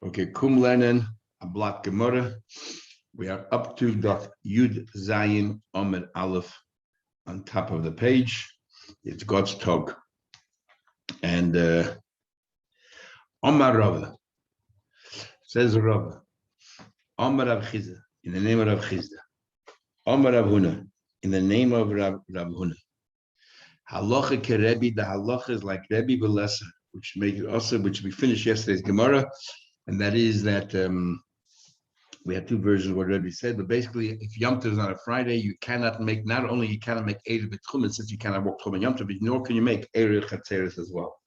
Okay, Kum Lernen, a block Gemara. We are up to Daf Yud Zayin Omer Aleph on top of the page. It's God's Tog. And Omar Rava says Rava, Omar Rav Chizda, in the name of Rav Chizda. Omar Rav Huna, in the name of Rav Huna. Halacha ke Rebbe, the halacha is like Rebbe Belesser, which we finished yesterday's Gemara, and that is that we had two versions of what Rebbe said, but basically, if Yom Tov is on a Friday, you cannot make, not only you cannot make Erev B'Tchumen, since you cannot walk Tchumen Yom Tov, nor can you make Erev Chatzeres as well.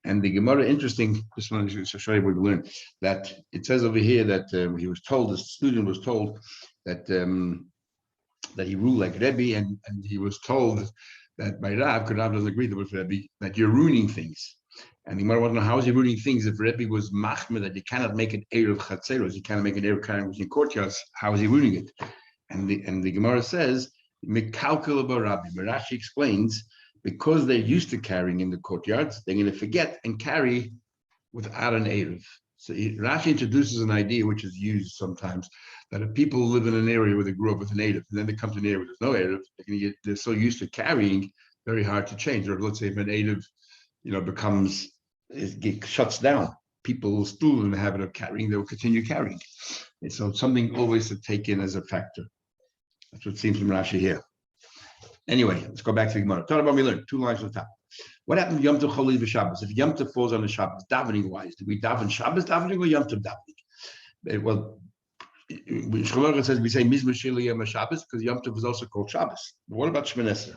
And the Gemara, interesting, just want to show you what we learned, that it says over here that he was told, the student was told that that he ruled like Rebbe, and he was told that by Rav, because Rav doesn't agree with Rebbe, that you're ruining things. And the Gemara wants to know, how is he ruining things if Rebbe was machmir that you cannot make an Erev Chatzeros, you cannot make an Erev carrying in courtyards, how is he ruining it? And the Gemara says, Mekalkel Rabbi. Rashi explains, because they're used to carrying in the courtyards, they're going to forget and carry without an Erev. So Rashi introduces an idea which is used sometimes, that if people live in an area where they grew up with an Erev, and then they come to an area where there's no Erev, they're so used to carrying, very hard to change. Or let's say if an Erev, it shuts down, people still in the habit of carrying, they will continue carrying. And so it's something always to take in as a factor. That's what it seems from Rashi here. Anyway, let's go back to the Gemara. Talk about we learned 2 lines on top. What happened to Yom Tov Cholil v'Shabbos? If Yom Tov falls on the Shabbos, davening wise, do we daven Shabbos davening or Yom Tov davening? Well, Shlomo says we say Mizmor Shili Yom Shabbos because Yom Tov is also called Shabbos. But what about Shemini Esrei?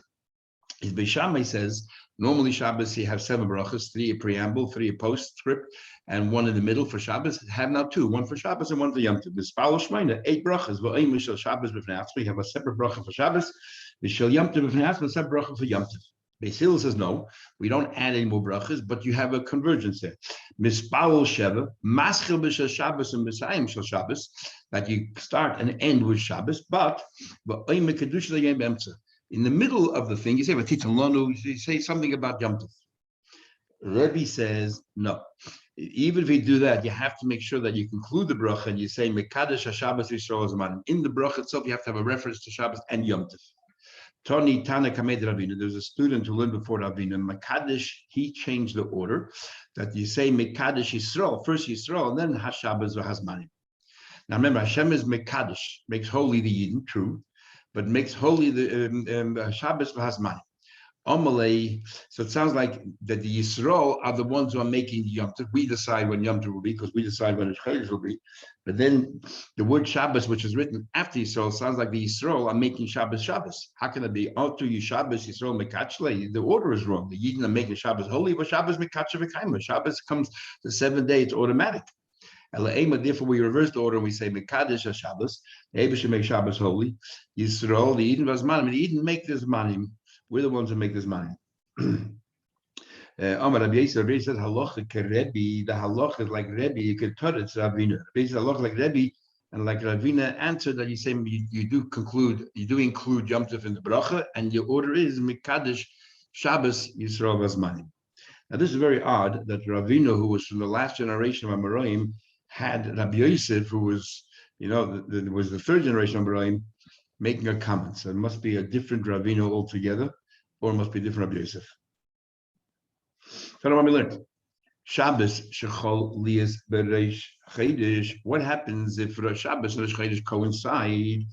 His Beis Shammai says normally Shabbos you have 7 brachas, 3 a preamble, 3 a postscript, and 1 in the middle for Shabbos. Have now 2, 1 for Shabbos and 1 for Yom Tov. Mispal Shmeina, 8 brachas. V'oim mishal Shabbos b'fnei atzmo. You have a separate bracha for Shabbos. Mishal Yom Tov b'fnei atzmo, a separate bracha for Yom Tov. Beis Hillel says no, we don't add any more brachas, but you have a convergence there. Mispal Sheva, Maschil b'shal Shabbos and Misayim shal Shabbos, that you start and end with Shabbos, but v'oim mekadush l'yem b'emtza. In the middle of the thing, you say, you say something about Yom Tov. Rebbe says, no. Even if you do that, you have to make sure that you conclude the bracha and you say, Mekadesh HaShabbos Yisrael Zman. In the bracha itself, you have to have a reference to Shabbos and Yom Tov. Tani Tana Kamed Ravina. There's a student who learned before Ravina. Mekadesh, he changed the order that you say Mekadesh Yisrael, first Yisrael, and then HaShabbos V'Hazmanim. Now remember, Hashem is Mekadesh, makes holy the Yidden, true, but makes holy the Shabbos v'Hazmanim. Amalei. So it sounds like that the Yisrael are the ones who are making Yom Tov. We decide when Yom Tov will be because we decide when Chodesh will be. But then the word Shabbos, which is written after Yisrael, sounds like the Yisrael are making Shabbos Shabbos. How can it be? Alto you Shabbos Yisrael Mekachle. The order is wrong. The Yidden are making Shabbos holy, but Shabbos Mekachle v'Kaima. Shabbos comes the 7th day. It's automatic. Therefore, we reverse the order and we say Mekadesh HaShabbos. The Eibush should make Shabbos holy. Yisrael, the Eden Vazmanim, the Eden make this manim. We're the ones who make this manim. Amar Rabbi Yisrael says halacha keRebbe. The halacha is like Rebbe. You can turn it to Ravina. Rabbi says halacha like Rebbe, and like Ravina answered that you say you do include Yom Tov in the bracha, and your order is Mekadesh Shabbos Yisrael Vazmanim. Now this is very odd that Ravina, who was from the last generation of Amoraim, had Rabbi Yosef, who was, was the 3rd generation of Amoraim, making a comment. So it must be a different Ravina altogether, or it must be a different Rabbi Yosef. So what we learned? Shabbos shechol lias bereish chedesh. What happens if Shabbos and Rosh Chodesh coincide?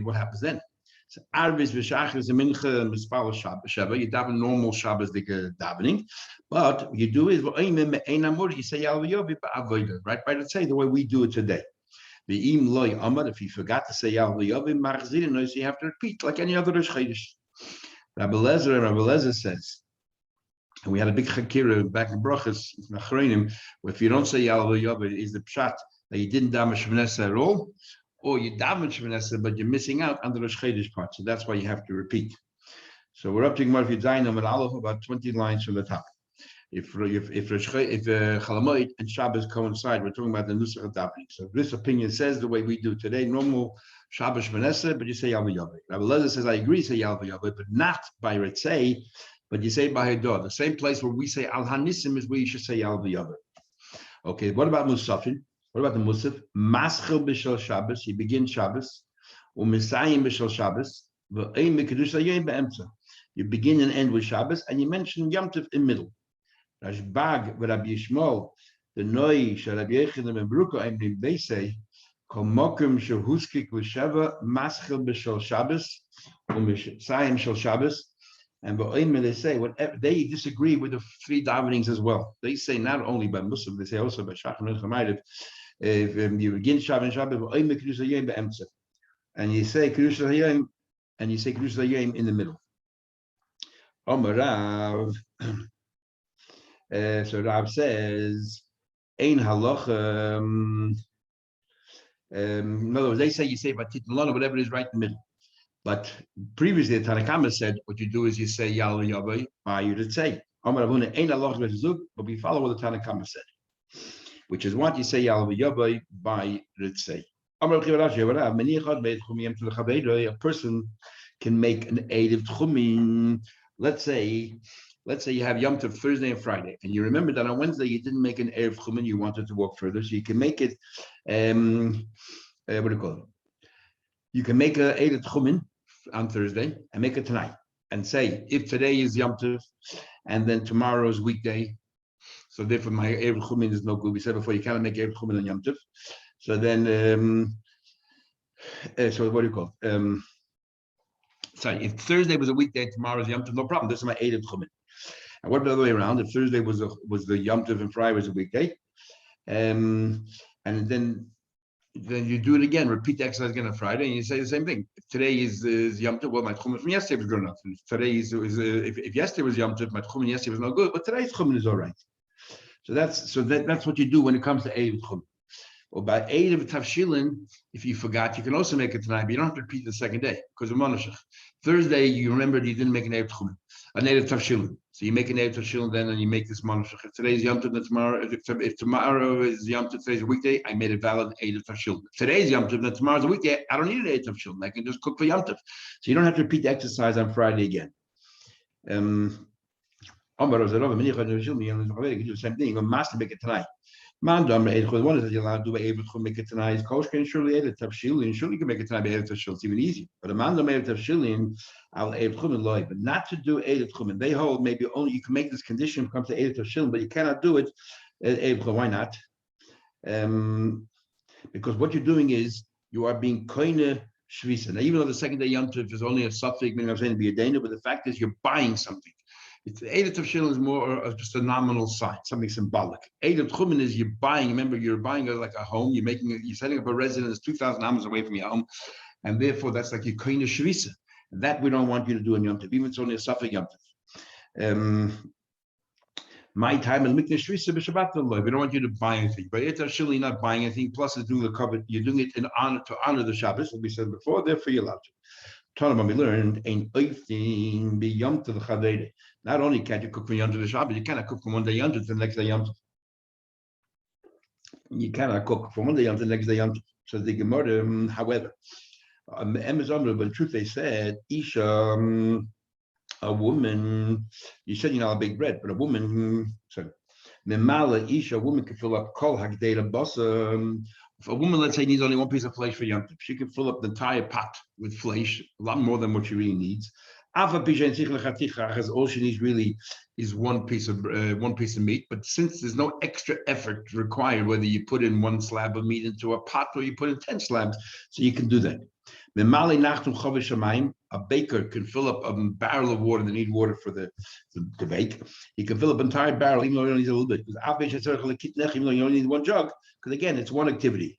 What happens then? So Arvis v'shachris and mincha mispal Shabbos. You daven normal Shabbos davening, but you do is you say right? Right? Let's say the way we do it today. The im loy amar, if you forgot to say Yal v'Yovim machzirin, so you have to repeat like any other Rosh Chodesh. Rabbi Lezer says, and we had a big chakira back in Brachas Nachronim, where if you don't say Yal v'Yovim, is the pshat that you didn't daven Shemini Esrei at all, or you daven Shemini Esrei, but you're missing out on the Rosh Chodesh part. So that's why you have to repeat. So we're up to Gemara Yudzayin Amud Aleph, about 20 lines from the top. If Chalamoid and Shabbos coincide, we're talking about the Nusach of davening. So this opinion says the way we do today, normal Shabbos Shemini Esrei, but you say Yal v'Yovim. Rabbi Lezer says, I agree, say Yal v'Yovim, but not by Ritzei, but you say by Hador. The same place where we say Al Hanissim is where you should say Yal v'Yovim. Okay, what about Musafin? What about the Musaf? Maschel b'shel Shabbos, you begin Shabbos, u'misayim b'shel Shabbos, v'ein mekadusha yom be'emtza. You begin and end with Shabbos, and you mention Yom Tov in middle. Rashbag v'Rabbi Yishmael, the Noi shel Rabbi Yechanan ben Baruch Eimrim, they say, Kol mokum shehuskik l'sheva maschel b'shel Shabbos, u'misayim shel Shabbos. And they say whatever they disagree with the three davenings as well. They say not only by Muslim, they say also by Shachar and Chamayim. If you begin Shabbos and Shabbos, and you say Kedusha Hayom, and you say Kedusha Hayom in the middle. Omar Rav. So Rav says, Ein halacha. In other words, they say you say Batit Malona, whatever is right in the middle. But previously, the Tanakama said what you do is you say Yal Yavai by you to say. But we follow what the Tanakama said, which is what you say Yal Yavai by Ritzei. A person can make an Eid of Tchumin. Let's say you have Yom Tov Thursday and Friday, and you remember that on Wednesday you didn't make an Eid of Tchumin, you wanted to walk further, so you can make it. What do you call it? You can make an Eid of Tchumin on Thursday and make it tonight and say if today is Yom Tov and then tomorrow is weekday, so therefore my Erev Chumin is no good. We said before you cannot make Erev Chumin on Yom Tov. So then, so what do you call it? Sorry, if Thursday was a weekday, tomorrow is Yom Tov, no problem. This is my Erev Chumin. And what about the other way around? If Thursday was the Yom Tov and Friday was a weekday, and then you do it again, repeat the exercise again on Friday, and you say the same thing. If today is Yom Tov, well, my Tchumen from yesterday was good enough. Today if yesterday was Yom Tov, my Tchumen yesterday was no good, but today's Tchumen is all right. So that's what you do when it comes to Eid Tchumen. Or by Eid of Tavshilin, if you forgot, you can also make it tonight, but you don't have to repeat the second day because of Monoshech. Thursday, you remembered you didn't make an Eid Tchumen, an Eid of Tavshilin. So you make an Eid of Tavshilin, then and you make this Monoshech. If today's Yom Tov, then tomorrow, if tomorrow is Yom Tov, today's a weekday, I made a valid Eid of Tavshilin. If today's Yom Tov, then tomorrow's a weekday, I don't need an Eid of Tavshilin. I can just cook for Yom Tov. So you don't have to repeat the exercise on Friday again. You can do the same thing. You must make it tonight. One is that you're allowed to do Eid Tchumen, make it tonight. Koshken surely Eid Tavshilin. Surely you can make it tonight. Eid Tavshilin, it's even easy. But a man Eid Tavshilin, I'll Eid Tchumen loy. But not to do Eid Tchumen. They hold maybe only you can make this condition when it comes to Eid Tavshilin, but you cannot do it Eid Tchumen. Why not? Because what you're doing is you are being koine shvisa. Now, even though the second day Yom Tov is only a suffix, meaning I'm saying to be a dana, but the fact is you're buying something. It's Eid Tavshilin is more just a nominal sign, something symbolic. Eid Tchumen is you're buying. Remember, you're buying like a home. You're setting up a residence 2,000 amos away from your home, and therefore that's like your koine shvisa. That we don't want you to do in Yom Tov, even if it's only a suffix Yom Tov. My time is mikdash shvisa b'Shabbat v'loy. We don't want you to buy anything, but Eid Tavshilin, you're not buying anything. Plus, it's doing the covenant. You're doing it in honor to honor the Shabbos, as we said before. Therefore, you're allowed to. Tanam, we learned ein oifting be Yom Tov l'chavede. Not only can't you cook from Yom Tov to Shabbos, you cannot cook from one day Yom Tov to the next day Yom Tov. You cannot cook from one day Yom Tov to the next day Yom Tov. So the Gemara, however, but in truth they said, Isha, a woman, you said you're not a big bread, but a woman, sorry, Memala Isha, a woman can fill up kol hagdela basa. If a woman, let's say, needs only one piece of flesh for Yom Tov, she can fill up the entire pot with flesh, a lot more than what she really needs. All she needs really is one piece of meat. But since there's no extra effort required, whether you put in one slab of meat into a pot or you put in 10 slabs, so you can do that. A baker can fill up a barrel of water. They need water for the bake. He can fill up an entire barrel, even though he only needs a little bit. Even though you only need one jug, because again, it's one activity.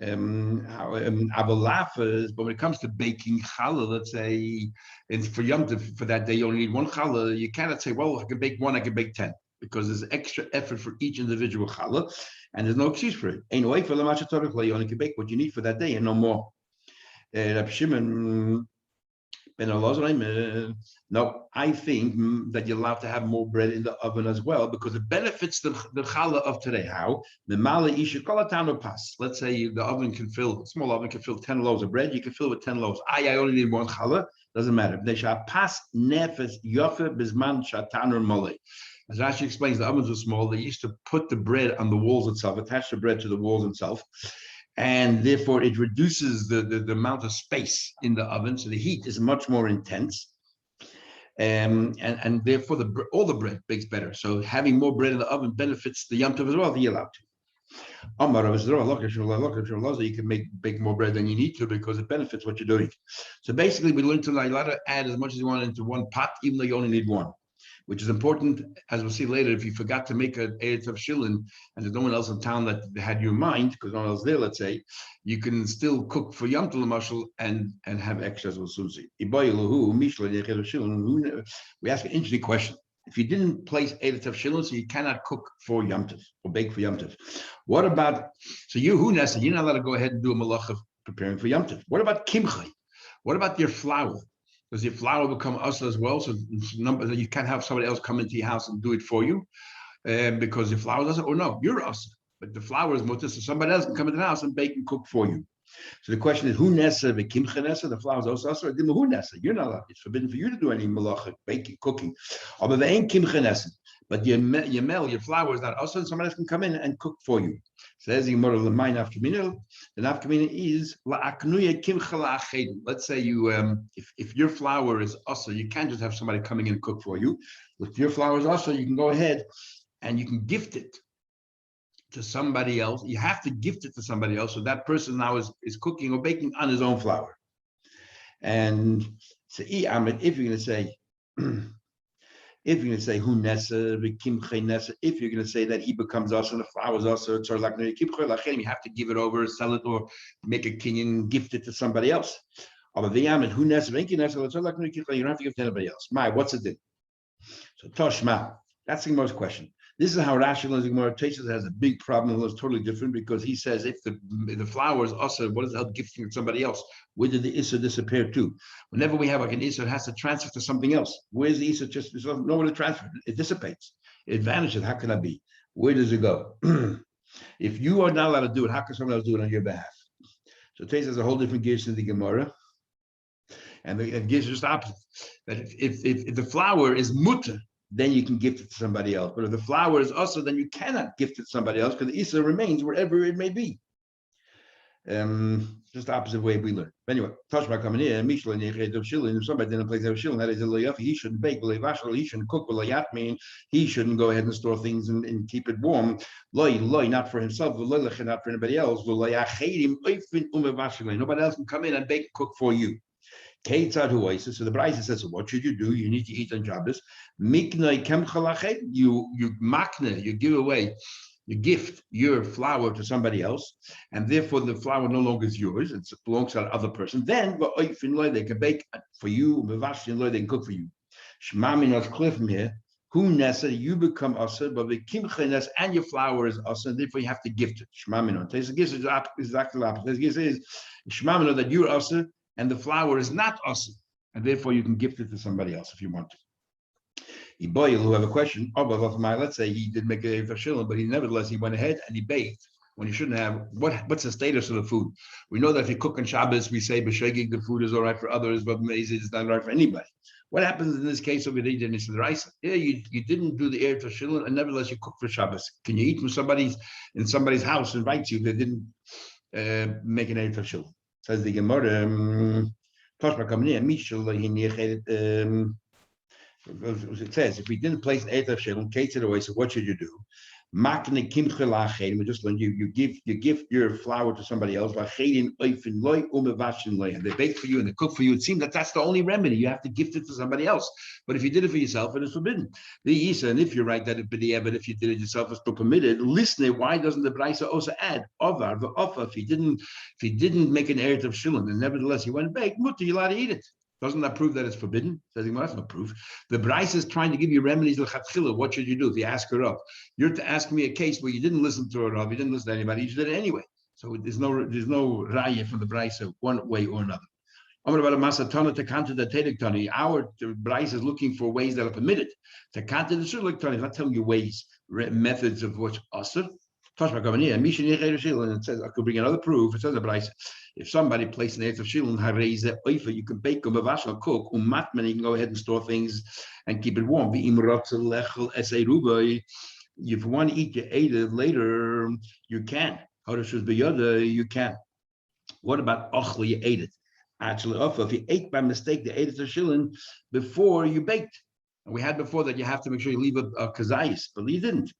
But when it comes to baking challah, let's say, and for Yom Tov, for that day, you only need one challah. You cannot say, well, I can bake one, I can bake 10, because there's extra effort for each individual challah, and there's no excuse for it. Anyway, for the you only can bake what you need for that day and no more. Rab Shimon ben Elazar, no, I think that you're allowed to have more bread in the oven as well because it benefits the challah of today. How? Let's say the oven can fill, small oven can fill 10 loaves of bread. You can fill it with 10 loaves. I only need one challah. Doesn't matter. As Rashi explains, the ovens were small. They used to put the bread on the walls itself, attach the bread to the walls itself, and therefore it reduces the amount of space in the oven, so the heat is much more intense. And therefore all the bread bakes better. So having more bread in the oven benefits the Yom Tov as well, if you're allowed to. You can bake more bread than you need to because it benefits what you're doing. So basically, we learned tonight, you're allowed to add as much as you want into one pot, even though you only need one, which is important, as we'll see later. If you forgot to make an Eretz of Shilin and there's no one else in town that had your mind, because no one else there, let's say, you can still cook for Yom Tov Mashal and have extras with Susi. We ask an interesting question. If you didn't place Eretz of Shilin, so you cannot cook for Yom Tov or bake for Yom Tov. What about, so you're not allowed to go ahead and do a malach of preparing for Yom Tov. What about kimchi? What about your flour? Does your flour become us as well? So you can't have somebody else come into your house and do it for you because your flour doesn't, or no, you're us. But the flour is mutter, so somebody else can come into the house and bake and cook for you. So the question is, who nesa v'kimcha nesa? The flour is also us, or who nesa? You're not allowed. It's forbidden for you to do any malacha, baking, cooking. But they ain't kimcha nesa. But your flour is not us, and somebody else can come in and cook for you. Says the Gemara, the mine after minil. The nafkamina is la'aknuya kimcha la'achedim. Let's say you, if your flour is also, you can't just have somebody coming in and cook for you. If your flour is also, you can go ahead and you can gift it to somebody else. You have to gift it to somebody else, so that person now is cooking or baking on his own flour. And so, if you're going to say, if you're going to say hu nesa v'kimche nesa, if you're going to say that he becomes us and the flour is us, you have to give it over, sell it, or make a kinyan, gift it to somebody else. You don't have to give it to anybody else. What's it do? So Toshma, that's the most question. This is how Rashi learns the Gemara. Tosfos has a big problem. It's totally different because he says if the flour is also, what is the hell gifting to somebody else? Where did the Issa disappear to? Whenever we have like an Issa, it has to transfer to something else. Where's the Issa? Just nowhere to transfer. It dissipates. It vanishes. How can that be? Where does it go? If you are not allowed to do it, how can someone else do it on your behalf? So Tosfos has a whole different gears in the Gemara. And the gears are just opposite. That if the flour is mutter, then you can gift it to somebody else. But if the flour is also, then you cannot gift it to somebody else because the Issa remains wherever it may be. Just the opposite way we learn. But anyway, Tashma coming in, if somebody didn't place Shilin, that is he shouldn't bake, he shouldn't cook, he shouldn't go ahead and store things and keep it warm. Not for himself, not for anybody else. Nobody else can come in and bake and cook for you. So the Beitza says, so what should you do? You need to eat on Shabbos. You give away, you gift your flour to somebody else, and therefore the flour no longer is yours, it belongs to that other person. Then they can bake for you, they can cook for you. Shmami clear from here. Who nesa, you become asa, but the kimchenes and your flour is asa, and therefore you have to gift it. Shmami This gives is exactly the opposite. This is Shmami that you're asa, and the flour is not awesome, and therefore you can gift it to somebody else if you want to. Who have a question? Let's say he did make a shilling, but he went ahead and he baked when he shouldn't have. What's the status of the food? We know that if you cook on Shabbos, we say b'shegig the food is all right for others, but it's not right for anybody. What happens in this case over there? Yeah, you didn't do the Eretz Shilling, and nevertheless you cook for Shabbos. Can you eat from somebody's house invites you? They didn't make an Eretz Shilling. Says the Gemara, it says, if we didn't place an Eretz Shilling, Kate said away, so what should you do? We just learned you give your flour to somebody else, and they bake for you and they cook for you. It seems that's the only remedy. You have to gift it to somebody else. But if you did it for yourself, it is forbidden. The Isa, and if you're right that but if you did it yourself, it's still permitted. Listen, why doesn't the Beitza also add ovar the offer? If he didn't make an Eretz of Shilling, and nevertheless he went and baked, mutter, you're allowed to eat it. Doesn't that prove that it's forbidden? Says well, that's no proof. The Beitza is trying to give you remedies. What should you do if you ask her up? You're to ask me a case where you didn't listen to her up, you didn't listen to anybody, you did it anyway. So there's no raya from the Beitza one way or another. Our Beitza is looking for ways that are permitted. To counter the shul, not telling you ways, methods of what's asur. And it says, I could bring another proof. It says, if somebody placed an eighth of shilling, you can bake them, cook, you can go ahead and store things and keep it warm. If you want to eat, you ate it later, you can. You can. What about ochla? You ate it. Actually, if you ate by mistake the eighth of shilling before you baked, and we had before that you have to make sure you leave a kazayis, but you didn't.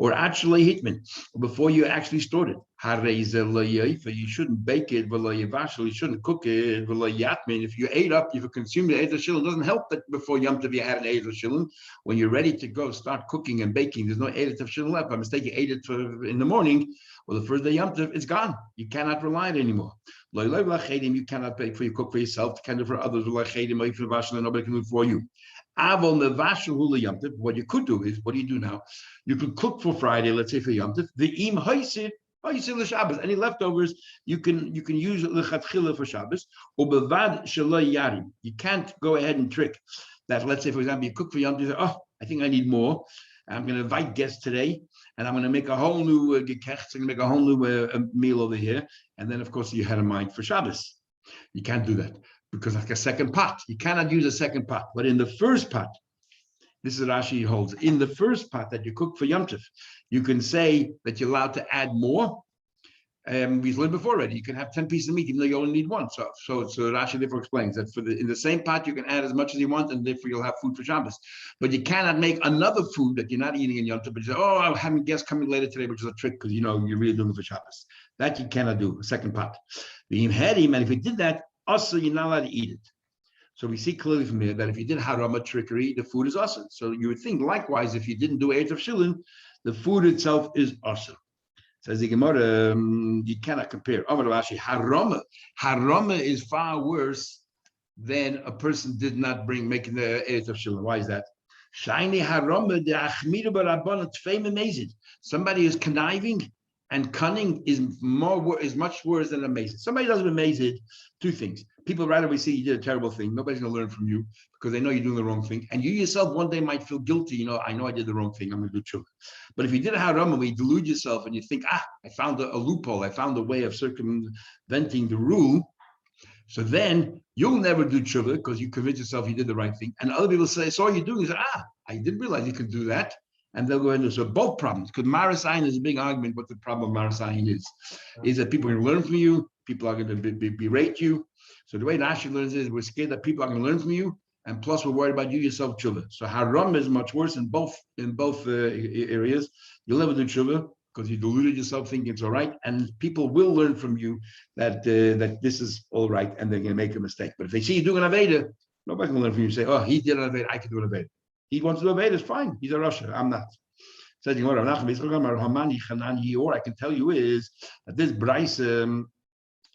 Or actually hitman before you actually stored it. You shouldn't bake it, you shouldn't cook it. If you ate up, if you consumed the eighth of shilling, it doesn't help that before Yom Tov you had an eighth of shilling. When you're ready to go start cooking and baking, there's no eighth of shilling left. By mistake, you ate it in the morning. Well, the first day Yom Tov, it's gone. You cannot rely on it anymore. You cannot bake for you, cook for yourself. You can do for others. Nobody can do it for you. What you could do is, what do you do now? You could cook for Friday, let's say for Yom Tov. The im haisir Shabbos. Any leftovers you can use lechatchila for Shabbos. Ubevad shaloi yarim. You can't go ahead and trick that. Let's say, for example, you cook for Yom Tov. You say, oh, I think I need more. I'm going to invite guests today, and I'm going to make a whole new make a whole new meal over here. And then, of course, you had a mind for Shabbos. You can't do that. Because like a second pot, you cannot use a second pot. But in the first pot, this is Rashi holds. In the first pot that you cook for Yom Tov, you can say that you're allowed to add more. We've learned before already. You can have 10 pieces of meat, even though you only need one. So Rashi therefore explains that in the same pot you can add as much as you want, and therefore you'll have food for Shabbos. But you cannot make another food that you're not eating in Yom Tov. But you say, oh, I'm having guests coming later today, which is a trick because you're really doing it for Shabbos. That you cannot do. A second pot. And if you did that, also, you're not allowed to eat it. So we see clearly from here that if you did harama trickery, the food is awesome. So you would think likewise, if you didn't do eighth of shilling, the food itself is awesome. Says the Gemara, you cannot compare. Harama is far worse than a person did not making the eighth of shilling. Why is that? Shiny harama the achmiru barabana tfeim amazing. Somebody is conniving. And cunning is much worse than amazing. Somebody does amazing, two things. People right away see you did a terrible thing. Nobody's going to learn from you because they know you're doing the wrong thing. And you yourself one day might feel guilty. I know I did the wrong thing. I'm going to do tshuva. But if you did a haram and you delude yourself and you think, I found a loophole. I found a way of circumventing the rule. So then you'll never do tshuva because you convince yourself you did the right thing. And other people say, so all you're doing is, I didn't realize you could do that. And they'll go into so both problems, because Marasayin is a big argument. What the problem of Marasayin is that people are going to learn from you, people are going to berate you. So the way Rashi learns is we're scared that people are going to learn from you, and plus we're worried about you yourself tshuva. So haram is much worse in both areas. You'll never do tshuva because you deluded yourself thinking it's all right, and people will learn from you that this is all right, and they're going to make a mistake. But if they see you doing an aveda, nobody can learn from you. Say, oh, he did an aveda, I can do an aveda. He wants to do Aveda, it's fine. He's a Russia. I'm not. So or I can tell you is that this Bryce, even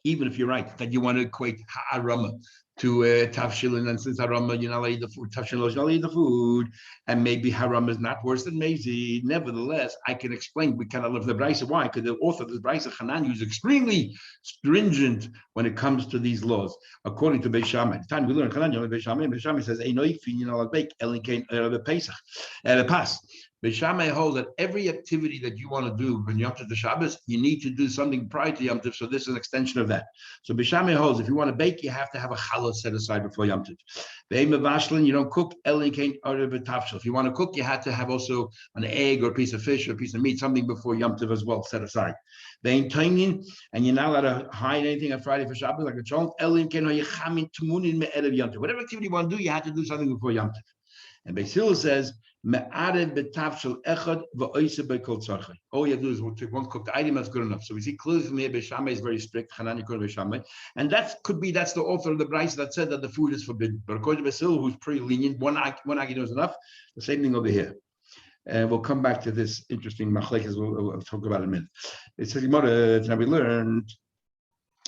if you're right, that you want to equate Harama to Tafshilin, and since Harama, you're not allowed to eat the food, Tafshilin, you're not allowed to eat the food, and maybe Harama is not worse than Mezi. Nevertheless, I can explain, we cannot live the Bryce. Why? Because the author of this Bryce, Hanan, is extremely stringent when it comes to these laws. According to Beis Shammai, the time we learn Hanan, Beis Shammai says, you're not allowed to bake, Pesach, Beis Shammai holds that every activity that you want to do when Yom Tov to Shabbos, you need to do something prior to Yom Tov. So this is an extension of that. So Beis Shammai holds if you want to bake, you have to have a challah set aside before Yom Tov. You don't cook. If you want to cook, you have to have also an egg or a piece of fish or a piece of meat, something before Yom Tov as well set aside. And you're not allowed to hide anything on Friday for Shabbos like a child. Whatever activity you want to do, you have to do something before Yom Tov. And Beis Hillel says, all you have to do is take one cooked item, that's good enough. So we see clearly from here, Beis Shammai is very strict, and that's the author of the Bryce that said that the food is forbidden. But according to Beis Hillel, who's pretty lenient, one agino is enough. The same thing over here. And we'll come back to this interesting machlekes we'll talk about in a minute. It says, now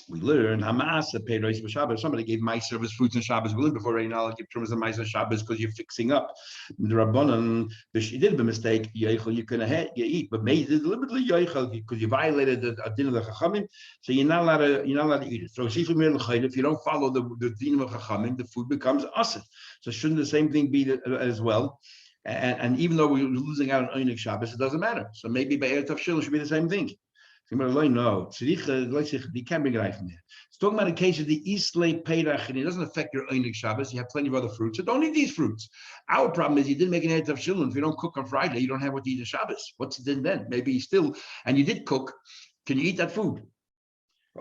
we learned Hamasa paid Rosh Shabbos. Somebody gave meiser of his fruits and Shabbos. We learned before right now, give trumas and meiser Shabbos because you're fixing up the Rabbanan. She did a mistake. You can eat, but made it deliberately because you violated the din of the Chachamim. So you're not allowed to eat it. So if you don't follow the din of Chachamim, the food becomes asur. So shouldn't the same thing be as well? And even though we're losing out on Einik Shabbos, it doesn't matter. So maybe by Erev Tavshilin should be the same thing. No, you can't bring it right from there. It's talking about a case of the Islay Peirach, and it doesn't affect your Einik Shabbos. You have plenty of other fruits, so don't eat these fruits. Our problem is you didn't make an Erev Tavshilin. If you don't cook on Friday, you don't have what to eat on Shabbos. What's it then? Maybe you still, and you did cook. Can you eat that food?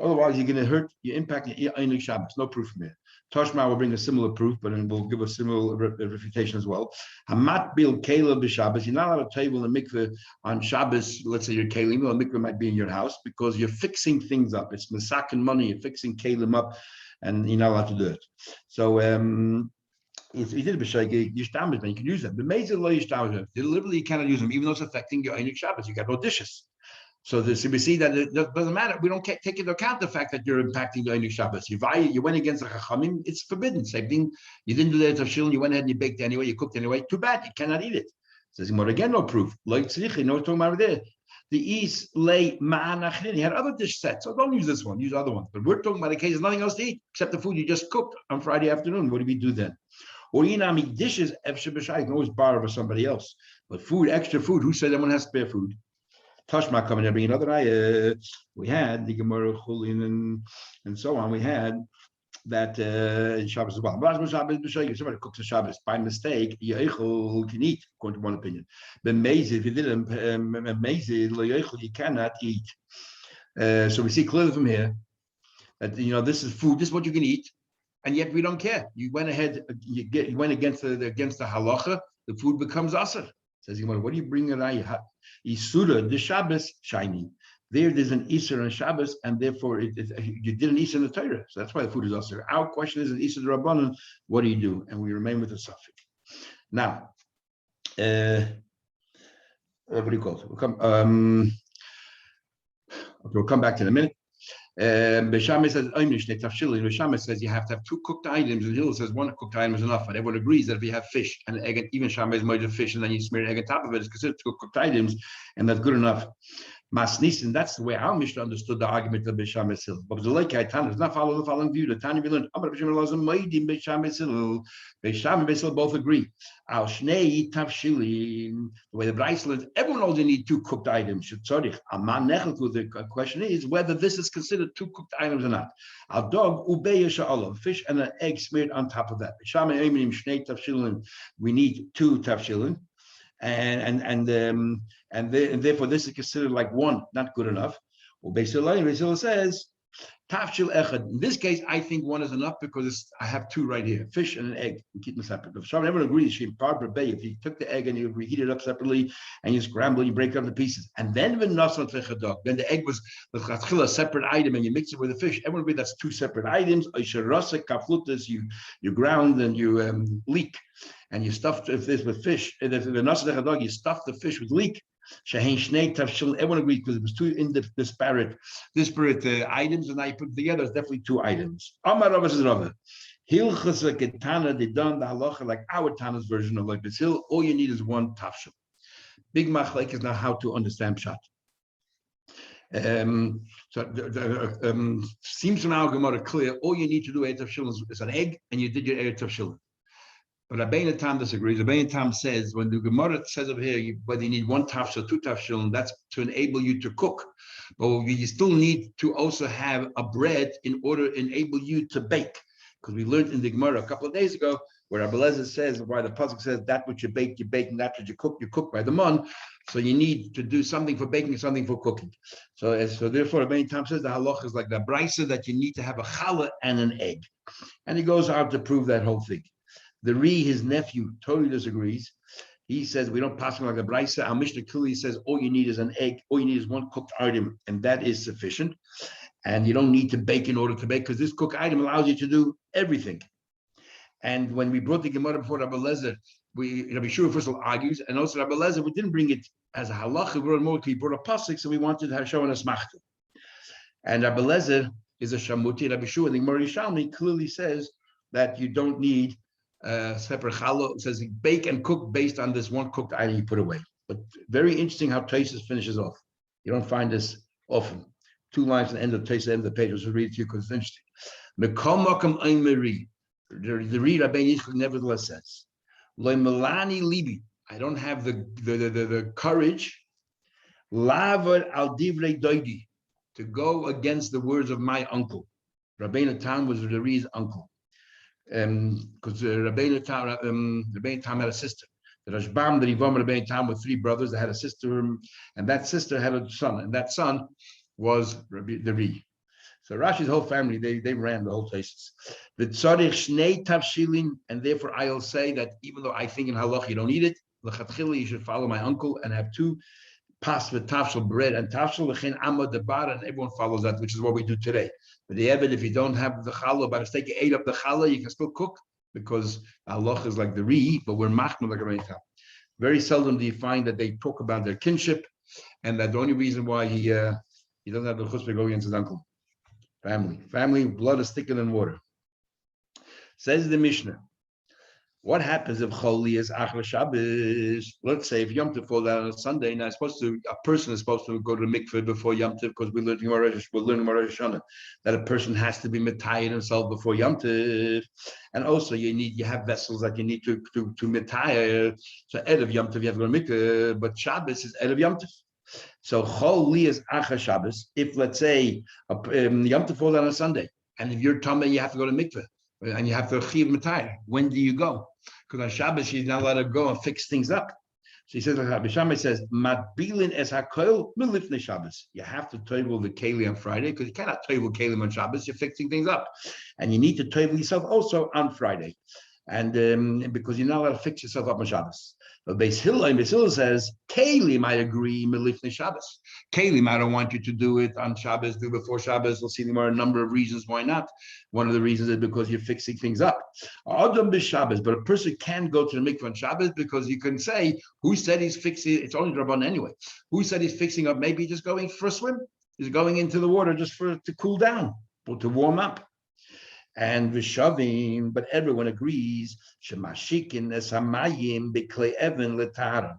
Otherwise, you're going to hurt, you're impacting Einik Shabbos. No proof from here. Toshma will bring a similar proof, but then we'll give a similar refutation as well. Hamat bil kela b'Shabbos. You're not allowed to table in the mikveh on Shabbos. Let's say your kelim, or the mikveh might be in your house because you're fixing things up. It's masakin money. You're fixing kelim up, and you're not allowed to do it. So if you did b'shayge, you stammer, then you can use them. But major lo yishtammer, deliberately you cannot use them, even though it's affecting your Einik Shabbos. You got no dishes. So we see that it doesn't matter. We don't take into account the fact that you're impacting the Einik Shabbos. You went against the Chachamim, it's forbidden. Same thing. You didn't do the Tavshilin, you went ahead and you baked anyway, you cooked anyway. Too bad, you cannot eat it. Says Gemara again, no proof. Like tzrichi, no talking about there. The East lay ma'anachrin. He had other dish sets, so don't use this one, use other ones. But we're talking about a case, there's nothing else to eat except the food you just cooked on Friday afternoon. What do we do then? Or inami dishes, efshe b'shai, you can always borrow for somebody else. But food, extra food, who said everyone has spare food? Tashma coming and bringing another ayah. We had the Gemara Chulin and so on. We had that in Shabbos as well. Somebody cooks a Shabbos by mistake, you can eat, according to one opinion. But mezid, if you didn't, you cannot eat. So we see clearly from here that this is food. This is what you can eat, and yet we don't care. You went ahead, you went against the halacha. The food becomes asr. Says Gemara, what do you bring around? Isura, the Shabbos, shiny. There's an Isur on Shabbos, and therefore you did an Isur in the Torah. So that's why the food is asur. Our question is an Isur Rabbanan, what do you do? And we remain with the suffix. Now, what do you call it? We'll come back to it in a minute. Beshame says, Beshame says you have to have two cooked items, and Hill says one cooked item is enough. But everyone agrees that if you have fish and egg, and even Shame is made of fish, and then you smear egg on top of it, it's considered two cooked items, and that's good enough. Masnisin, that's the way our Mishnah understood the argument of Beshame Hill. But the Lake Tana does not follow the following view. The Tanya we learned, Beshame Hill both agree. Al Shnei Tavshilin, the way the Bryce learns, everyone knows you need two cooked items. The question is whether this is considered two cooked items or not. Al dog ubeya sha'alav, fish and an egg smeared on top of that. We need two tavshilin, and therefore this is considered like one, not good enough. Ubeya says tafshil echad. In this case, I think one is enough because I have two right here, fish and an egg. We keep them separate. If everyone agrees, if you took the egg and you reheat it up separately and you scramble, you break it up into pieces, and then then the egg was a separate item and you mix it with the fish. Everyone agrees that's two separate items. You ground and you leek, and you stuffed this with fish. And if the nasal you stuff the fish with leek. Everyone agrees because it was two disparate items, and I put it together. It's definitely two items. Amar Rava says Rava. Hilchasa ketana they done the halacha like our Tana's version of like Basil. All you need is one tafshil. Big machlek is now how to understand pshat. Seems from our Gemara clear. All you need to do tafshil is an egg, and you did your tafshil. But Rabbeinu Tam disagrees. Rabbeinu Tam says when the Gemara says over here whether you need one tafshil, two tafshil, that's to enable you to cook. But you still need to also have a bread in order to enable you to bake. Because we learned in the Gemara a couple of days ago where Rabbi Lezer says, why the pasuk says that which you bake, and that which you cook by the mon. So you need to do something for baking and something for cooking. So therefore, Rabbeinu Tam says the halacha is like the brisa that you need to have a challah and an egg. And he goes on to prove that whole thing. The his nephew, totally disagrees. He says we don't pass him like a brisa. Our Mishnah clearly says all you need is an egg, all you need is one cooked item, and that is sufficient. And you don't need to bake in order to bake, because this cooked item allows you to do everything. And when we brought the Gemara before Rabbi Lezer, Rabbi Shua first of all argues, and also Rabbi Lezer, we didn't bring it as a halacha, we brought a pasuk, so we wanted to show an asmachta. And Rabbi Lezer is a shamuti. Rabbi Shua, the Gemara Yishalmi clearly says that you don't need separate challah. It says bake and cook based on this one cooked item you put away. But very interesting how Taisus finishes off. You don't find this often. 2 lines at the end of Taisus, end of the page. I'll just read it to you because it's interesting. The read Rabbeinu Yishchak nevertheless says, Lo melani libi. I don't have the courage, lavar al divrei doidi, to go against the words of my uncle. Rabbeinu Tam was Rari's uncle. Because Rabbeinu Tam had a sister. The Rashbam, the Rivom, Rabbeinu Tam were three brothers. They had a sister, and that sister had a son, and that son was the Ri. So Rashi's whole family, they ran the whole places. The tzarich shnei tavshilin, and therefore I'll say that even though I think in halach you don't eat it, l'chatchila you should follow my uncle and have two pas with tafshil bread and tafshil l'chein amad debar, and everyone follows that, which is what we do today. But the evidence, if you don't have the challah, by mistake you ate up the challah, you can still cook because halach is like the ri, but we're machmir like a reitam. Very seldom do you find that they talk about their kinship, and that the only reason why he doesn't have the chutzpah to go against his uncle. Family, blood is thicker than water. Says the Mishnah, what happens if Choli is Achla Shabbos? Let's say if Yom Tov falls out on a Sunday, now a person is supposed to go to the mikveh before Yom Tov, because we're learning Rosh Hashanah, that a person has to be metayin himself before Yom Tov, and also you have vessels that you need to metayin. So Erev Yom Tov you have to go to mikveh, but Shabbos is Erev Yom Tov. So Chol is Acha Shabbos. If let's say Yom Tov falls on a Sunday, and if you're Tameh, you have to go to mikveh, and you have to chiv matayr. When do you go? Because on Shabbos she's not allowed to go and fix things up. So he says, like Rabbi Shammai says, Matbilin es hakoil milifnei Shabbos. You have to toivel the keli on Friday, because you cannot toivel kelim on Shabbos. You're fixing things up, and you need to toivel yourself also on Friday, and because you're not allowed to fix yourself up on Shabbos. But Beis Hillel says, Kalim, I agree, Melifnei Shabbos. Kalim, I don't want you to do it on Shabbos, do before Shabbos. We'll see there are a number of reasons why not. One of the reasons is because you're fixing things up. Adam b'Shabbos, but a person can go to the mikveh on Shabbos, because you can say, who said he's fixing, it's only Rabban anyway. Who said he's fixing up? Maybe just going for a swim. He's going into the water just to cool down or to warm up. And Vishavim, but everyone agrees, Shemashikin esamayim beklei even letara.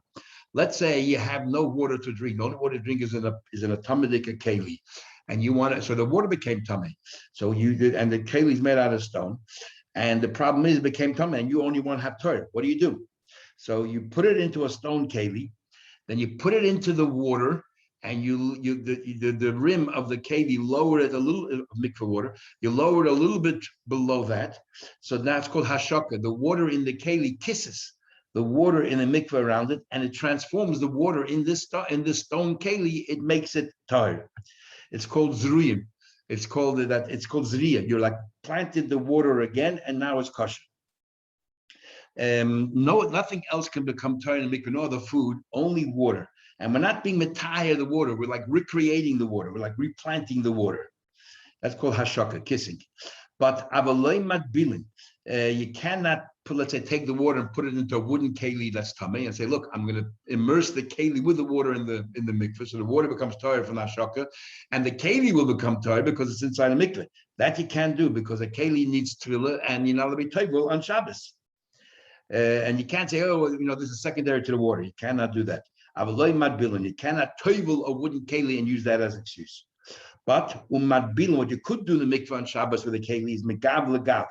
Let's say you have no water to drink. The only water to drink is in a tamadik keli, and you want it. So the water became tummy. So you did, and the keli is made out of stone. And the problem is it became tummy, and you only want to have Torah. What do? So you put it into a stone keli, then you put it into the water. And the rim of the cave, you lower it a little, mikveh water, you lower it a little bit below that. So that's called hashaka. The water in the keli kisses the water in the mikveh around it, and it transforms the water in this stone keli. It makes it tar. It's called zruyim. It's called zriya. You're like planted the water again, and now it's kosher. Nothing else can become tar in the mikveh, no other food, only water. And we're not being metayah the water. We're like recreating the water. We're like replanting the water. That's called hashaka, kissing. But avaloi matbilin, you cannot let's say, take the water and put it into a wooden keli that's tamei, and say, look, I'm going to immerse the keli with the water in the mikveh, so the water becomes tar from hashaka, and the keli will become tar because it's inside a mikveh. That you can't do, because a keli needs tefillah, and you're not allowed to be toivel on Shabbos. And you can't say, this is secondary to the water. You cannot do that. You cannot toivel a wooden keli and use that as an excuse. But what you could do in the mikvah on Shabbos with a keli is megav legav.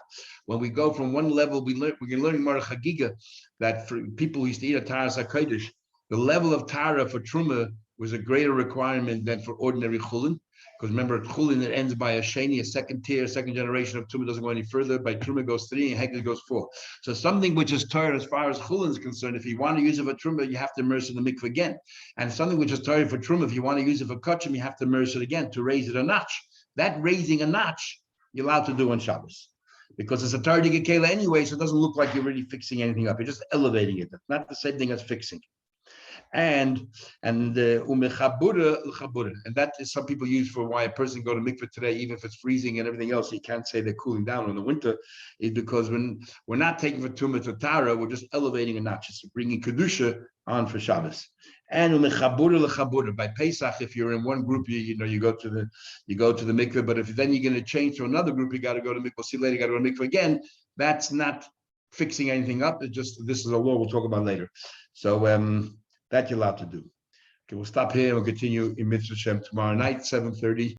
When we go from one level, we're learning Mar Chagiga that for people who used to eat a taras hakodesh, the level of tara for truma was a greater requirement than for ordinary chulin. Because remember, chulin, it ends by a sheni, a second tier, second generation of truma doesn't go any further. By truma goes 3, and hegel goes 4. So something which is tar as far as chulin is concerned, if you want to use it for truma, you have to immerse it in the mikveh again. And something which is tar for truma, if you want to use it for kachim, you have to immerse it again to raise it a notch. That raising a notch, you're allowed to do on Shabbos. Because it's a tar digakela anyway, so it doesn't look like you're really fixing anything up. You're just elevating it. That's not the same thing as fixing. And umechabura, and that is some people use for why a person go to mikveh today, even if it's freezing and everything else. You can't say they're cooling down in the winter, is because when we're not taking for tumah to tara, we're just elevating a notch, just bringing kedusha on for Shabbos. And umechabura by Pesach, if you're in one group, you go to the mikveh, but if then you're going to change to another group, you got to go to mikveh. See later, you got to go to mikveh again. That's not fixing anything up. It's just, this is a law we'll talk about later. So that you're allowed to do. Okay, we'll stop here and we'll continue in Mitzvah Shem tomorrow night, 7:30.